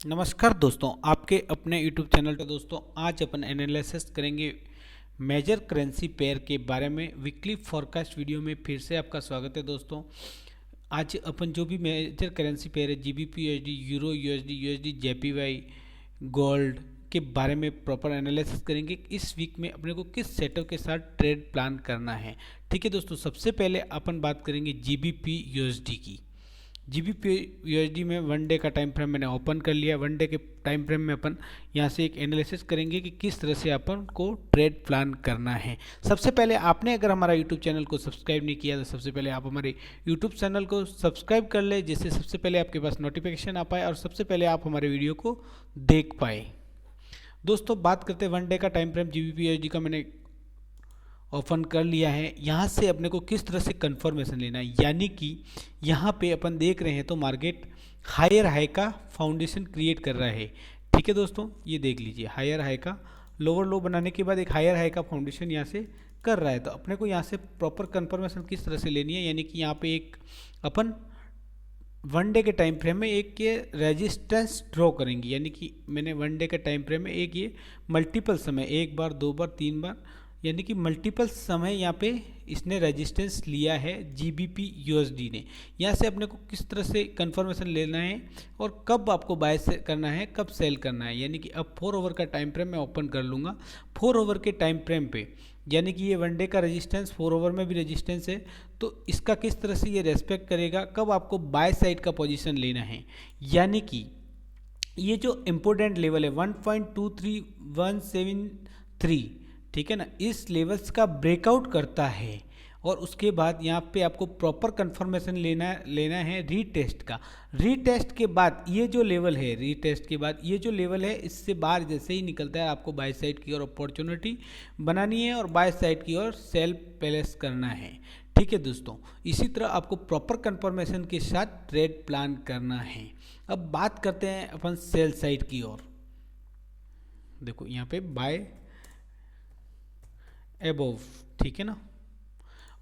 नमस्कार दोस्तों, आपके अपने YouTube चैनल पे दोस्तों आज अपन एनालिसिस करेंगे मेजर करेंसी पेयर के बारे में। वीकली फॉरकास्ट वीडियो में फिर से आपका स्वागत है दोस्तों। आज अपन जो भी मेजर करेंसी पेयर है GBP USD, euro USD, USD JPY, gold के बारे में प्रॉपर एनालिसिस करेंगे। इस वीक में अपने को किस सेटअप के साथ ट्रेड प्लान करना है। ठीक है दोस्तों, सबसे पहले अपन बात करेंगे GBP USD की। GBP USD में वन डे का टाइम फ्रेम मैंने ओपन कर लिया। वन डे के टाइम फ्रेम में अपन यहाँ से एक एनालिसिस करेंगे कि किस तरह से अपन को ट्रेड प्लान करना है। सबसे पहले आपने अगर हमारा YouTube चैनल को सब्सक्राइब नहीं किया तो सबसे पहले आप हमारे YouTube चैनल को सब्सक्राइब कर ले, जिससे सबसे पहले आपके पास नोटिफिकेशन आ पाए और सबसे पहले आप हमारे वीडियो को देख पाए। दोस्तों बात करते हैं वन डे का टाइम फ्रेम। GBP USD का मैंने ओपन कर लिया है। यहाँ से अपने को किस तरह से कंफर्मेशन लेना है, यानी कि यहाँ पे अपन देख रहे हैं तो मार्केट हायर हाई का फाउंडेशन क्रिएट कर रहा है। ठीक है दोस्तों, ये देख लीजिए, हायर हाई का लोअर लो बनाने के बाद एक हायर हाई का फाउंडेशन यहाँ से कर रहा है। तो अपने को यहाँ से प्रॉपर कंफर्मेशन किस तरह से लेनी है, यानी कि यहाँ पे एक अपन वन डे के टाइम फ्रेम में एक ये रेजिस्टेंस ड्रॉ करेंगे, यानी कि मैंने वन डे के टाइम फ्रेम में एक ये मल्टीपल समय, एक बार, दो बार, तीन बार, यानी कि मल्टीपल समय यहाँ पे इसने रेजिस्टेंस लिया है GBP USD ने। यहाँ से अपने को किस तरह से कंफर्मेशन लेना है और कब आपको बाय से करना है, कब सेल करना है। यानी कि अब 4 ओवर का टाइम फ्रेम मैं ओपन कर लूँगा। 4 ओवर के टाइम फ्रेम पे, यानी कि ये वन डे का रेजिस्टेंस, 4 ओवर में भी रेजिस्टेंस है, तो इसका किस तरह से ये रेस्पेक्ट करेगा, कब आपको बाय साइड का पोजीशन लेना है। यानी कि ये जो इम्पोर्टेंट लेवल है 1.23173, ठीक है ना, इस लेवल्स का ब्रेकआउट करता है और उसके बाद यहाँ पे आपको प्रॉपर कंफर्मेशन लेना है रीटेस्ट का। रीटेस्ट के बाद ये जो लेवल है, रीटेस्ट के बाद ये जो लेवल है, इससे बाहर जैसे ही निकलता है आपको बाय साइड की ओर अपॉर्चुनिटी बनानी है और बाय साइड की ओर सेल प्लेस करना है। ठीक है दोस्तों, इसी तरह आपको प्रॉपर कंफर्मेशन के साथ ट्रेड प्लान करना है। अब बात करते हैं अपन सेल साइड की ओर। देखो यहाँ पे बाय एबोव, ठीक है ना।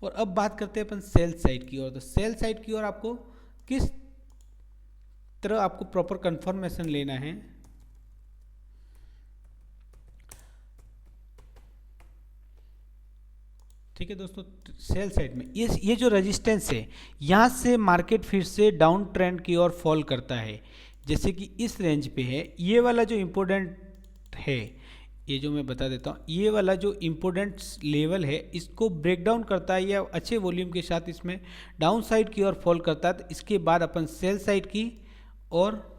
और अब बात करते हैं अपन सेल साइड की ओर। तो सेल साइड की ओर आपको किस तरह आपको प्रॉपर कंफर्मेशन लेना है। ठीक है दोस्तों, सेल साइड में ये जो रेजिस्टेंस है, यहाँ से मार्केट फिर से डाउन ट्रेंड की ओर फॉल करता है, जैसे कि इस रेंज पे है। ये वाला जो इम्पोर्टेंट है, ये जो मैं बता देता हूँ, ये वाला जो इम्पोर्टेंट लेवल है, इसको ब्रेक डाउन करता है या अच्छे वॉल्यूम के साथ इसमें डाउन साइड की ओर फॉल करता है। तो इसके बाद अपन सेल साइड की और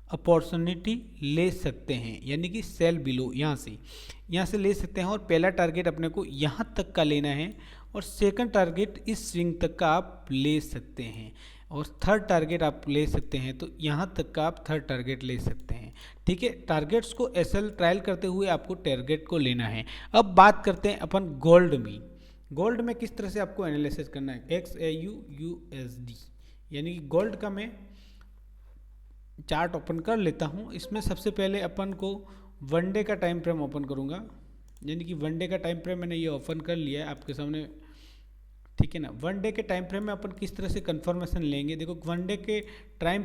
अपॉर्चुनिटी ले सकते हैं, यानी कि सेल बिलो यहाँ से ले सकते हैं। और पहला टारगेट अपने को यहाँ तक का लेना है और सेकंड टारगेट इस स्विंग तक का आप ले सकते हैं और थर्ड टारगेट आप ले सकते हैं, तो यहाँ तक का आप थर्ड टारगेट ले सकते हैं। ठीक है, टारगेट्स को एसएल ट्रायल करते हुए आपको टारगेट को लेना है। अब बात करते हैं अपन गोल्ड में। गोल्ड में किस तरह से आपको एनालिसिस करना है, XAU USD, यानी कि गोल्ड का मैं चार्ट ओपन कर लेता हूँ। इसमें सबसे पहले अपन को वन डे का टाइम फ्रेम ओपन करूँगा, यानी कि वन डे का टाइम फ्रेम मैंने ये ओपन कर लिया है आपके सामने। ठीक है ना, वन डे के टाइम फ्रेम में अपन किस तरह से कंफर्मेशन लेंगे। देखो वन डे के टाइम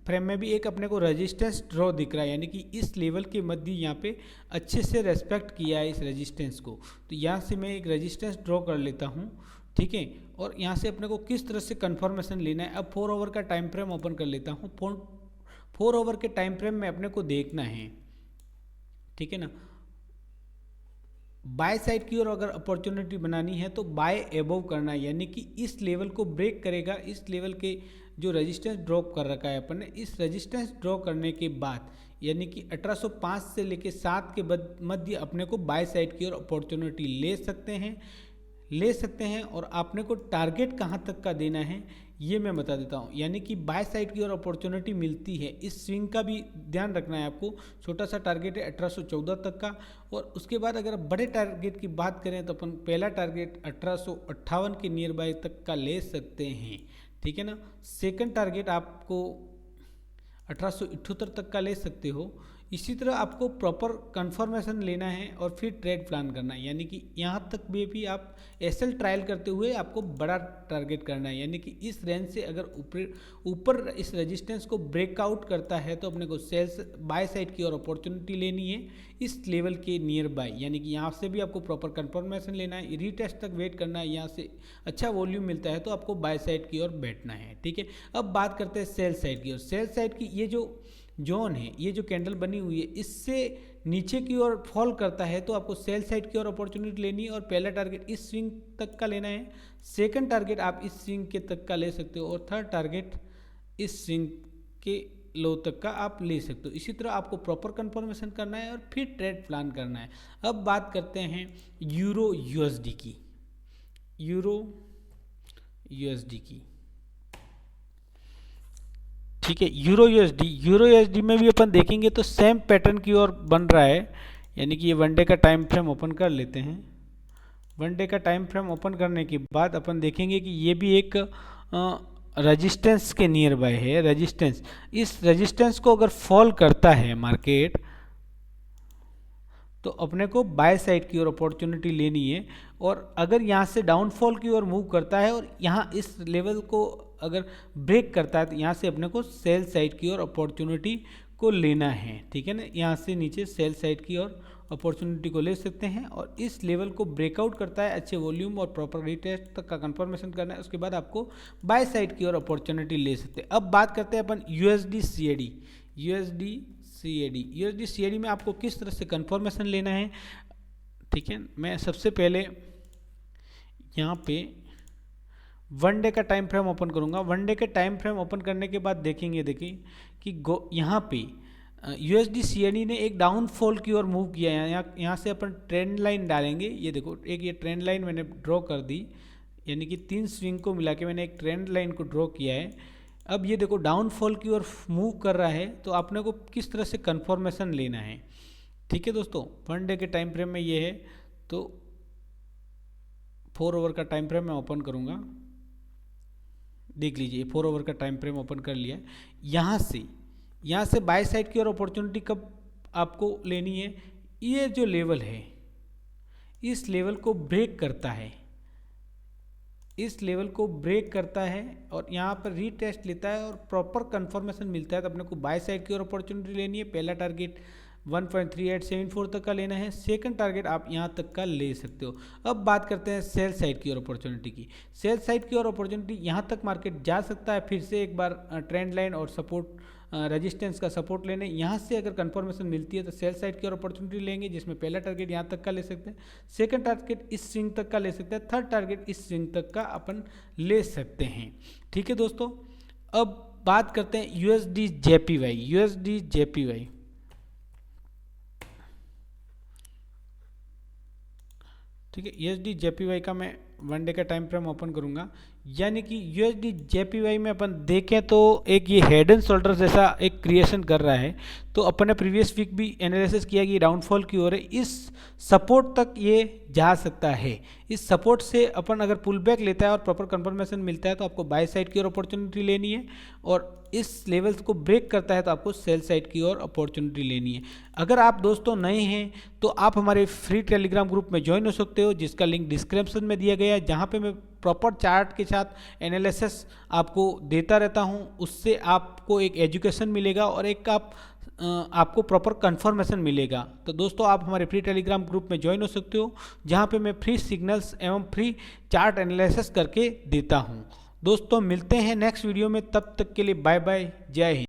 फ्रेम में भी एक अपने को रेजिस्टेंस ड्रॉ दिख रहा है, यानी कि इस लेवल के मध्य यहाँ पे अच्छे से रेस्पेक्ट किया है इस रेजिस्टेंस को। तो यहाँ से मैं एक रेजिस्टेंस ड्रॉ कर लेता हूँ। ठीक है, और यहाँ से अपने को किस तरह से कंफर्मेशन लेना है। अब 4 ओवर का टाइम फ्रेम ओपन कर लेता हूँ। 4 ओवर के टाइम फ्रेम में अपने को देखना है, ठीक है ना, बाय साइड की ओर अगर अपॉर्चुनिटी बनानी है तो बाय एबोव करना है, यानी कि इस लेवल को ब्रेक करेगा। इस लेवल के जो रेजिस्टेंस ड्रॉप कर रखा है अपन ने, इस रेजिस्टेंस ड्रॉ करने के बाद, यानी कि 1805 से लेके 7 के मध्य अपने को बाय साइड की ओर अपॉर्चुनिटी ले सकते हैं। और आपने को टारगेट कहाँ तक का देना है ये मैं बता देता हूँ, यानी कि बाय साइड की ओर अपॉर्चुनिटी मिलती है। इस स्विंग का भी ध्यान रखना है आपको। छोटा सा टारगेट है 1814 तक का, और उसके बाद अगर बड़े टारगेट की बात करें तो अपन पहला टारगेट 1858 के नियर बाय तक का ले सकते हैं। ठीक है ना, सेकंड टारगेट आपको 1878 तक का ले सकते हो। इसी तरह आपको प्रॉपर कंफर्मेशन लेना है और फिर ट्रेड प्लान करना है, यानी कि यहाँ तक भी आप एसएल ट्रायल करते हुए आपको बड़ा टारगेट करना है, यानी कि इस रेंज से अगर ऊपर इस रेजिस्टेंस को ब्रेकआउट करता है तो अपने को सेल्स बाय साइड की और अपॉर्चुनिटी लेनी है इस लेवल के नियर बाय, यानी कि यहाँ से भी आपको प्रॉपर कंफर्मेशन लेना है, रीटेस्ट तक वेट करना है, यहाँ से अच्छा वॉल्यूम मिलता है तो आपको बाय साइड की ओर बैठना है। ठीक है, अब बात करते हैं सेल साइड की ओर। सेल साइड की ये जो जोन है, ये जो कैंडल बनी हुई है, इससे नीचे की ओर फॉल करता है तो आपको सेल साइड की ओर अपॉर्चुनिटी लेनी है और पहला टारगेट इस स्विंग तक का लेना है, सेकंड टारगेट आप इस स्विंग के तक का ले सकते हो और थर्ड टारगेट इस स्विंग के लो तक का आप ले सकते हो। इसी तरह आपको प्रॉपर कंफर्मेशन करना है और फिर ट्रेड प्लान करना है। अब बात करते हैं यूरो यूएसडी की। यूरो यूएसडी की, ठीक है, यूरो यूएसडी में भी अपन देखेंगे तो सेम पैटर्न की ओर बन रहा है, यानी कि ये वन डे का टाइम फ्रेम ओपन कर लेते हैं। वन डे का टाइम फ्रेम ओपन करने के बाद अपन देखेंगे कि ये भी एक रेजिस्टेंस के नियर बाय है। रेजिस्टेंस, इस रेजिस्टेंस को अगर फॉल करता है मार्केट तो अपने को बाय साइड की ओर अपॉर्चुनिटी लेनी है, और अगर यहाँ से डाउनफॉल की ओर मूव करता है और यहाँ इस लेवल को अगर ब्रेक करता है तो यहाँ से अपने को सेल साइड की ओर अपॉर्चुनिटी को लेना है। ठीक है ना, यहाँ से नीचे सेल साइड की ओर अपॉर्चुनिटी को ले सकते हैं और इस लेवल को ब्रेकआउट करता है, अच्छे वॉल्यूम और प्रॉपर रीटेस्ट तक का कंफर्मेशन करना है, उसके बाद आपको बाय साइड की ओर अपॉर्चुनिटी ले सकते हैं। अब बात करते हैं अपन यूएसडी सीएडी में आपको किस तरह से कंफर्मेशन लेना है। ठीक है, मैं सबसे पहले यहाँ पे वन डे का टाइम फ्रेम ओपन करूँगा। वन डे के टाइम फ्रेम ओपन करने के बाद देखिए कि यहाँ पे यूएसडी सीएडी ने एक डाउनफॉल की ओर मूव किया है। यहाँ से अपन ट्रेंड लाइन डालेंगे। ये देखो, एक ये ट्रेंड लाइन मैंने ड्रॉ कर दी, यानी कि 3 स्विंग को मिला के मैंने एक ट्रेंड लाइन को ड्रॉ किया है। अब ये देखो डाउनफॉल की ओर मूव कर रहा है, तो आपने को किस तरह से कंफर्मेशन लेना है। ठीक है दोस्तों, वन डे के टाइम फ्रेम में ये है, तो 4 आवर का टाइम फ्रेम मैं ओपन करूँगा। देख लीजिए 4 आवर का टाइम फ्रेम ओपन कर लिया। यहाँ से बाय साइड की ओर अपॉर्चुनिटी कब आपको लेनी है, ये जो लेवल है इस लेवल को ब्रेक करता है, इस लेवल को ब्रेक करता है और यहाँ पर रीटेस्ट लेता है और प्रॉपर कंफर्मेशन मिलता है तो अपने को बाय साइड की ओर अपॉर्चुनिटी लेनी है। पहला टारगेट 1.3874 तक का लेना है, सेकंड टारगेट आप यहाँ तक का ले सकते हो। अब बात करते हैं सेल साइड की ओर अपॉर्चुनिटी की। सेल साइड की ओर अपॉर्चुनिटी यहाँ तक मार्केट जा सकता है, फिर से एक बार ट्रेंड लाइन और सपोर्ट रेजिस्टेंस का सपोर्ट लेने, यहाँ से अगर कंफर्मेशन मिलती है तो सेल साइड की ओर अपॉर्चुनिटी लेंगे, जिसमें पहला टारगेट यहाँ तक का ले सकते हैं, सेकंड टारगेट इस स्विंग तक का ले सकते हैं, थर्ड टारगेट इस स्विंग तक का अपन ले सकते हैं। ठीक है दोस्तों, अब बात करते हैं यूएसडी जेपीवाई। ठीक है, यूएसडी जेपीवाई का मैं वन डे का टाइम फ्रेम ओपन करूंगा। यानी कि यूएसडी जेपीवाई में अपन देखें तो एक ये हेड एंड शोल्डर जैसा एक क्रिएशन कर रहा है। तो अपन ने प्रीवियस वीक भी एनालिसिस किया कि डाउनफॉल की ओर है, इस सपोर्ट तक ये जा सकता है। इस सपोर्ट से अपन अगर पुल बैक लेता है और प्रॉपर कंफर्मेशन मिलता है तो आपको बाय साइड की ओर अपॉर्चुनिटी लेनी है, और इस लेवल्स को ब्रेक करता है तो आपको सेल साइड की ओर अपॉर्चुनिटी लेनी है। अगर आप दोस्तों नए हैं तो आप हमारे फ्री टेलीग्राम ग्रुप में ज्वाइन हो सकते हो, जिसका लिंक डिस्क्रिप्शन में दिया गया है, जहाँ पे मैं प्रॉपर चार्ट के साथ एनालिसिस आपको देता रहता हूँ। उससे आपको एक एजुकेशन मिलेगा और एक आपको प्रॉपर कंफर्मेशन मिलेगा। तो दोस्तों आप हमारे फ्री टेलीग्राम ग्रुप में ज्वाइन हो सकते हो, जहाँ पे मैं फ्री सिग्नल्स एवं फ्री चार्ट एनालिसिस करके देता हूँ। दोस्तों मिलते हैं नेक्स्ट वीडियो में, तब तक के लिए बाय बाय, जय हिंद।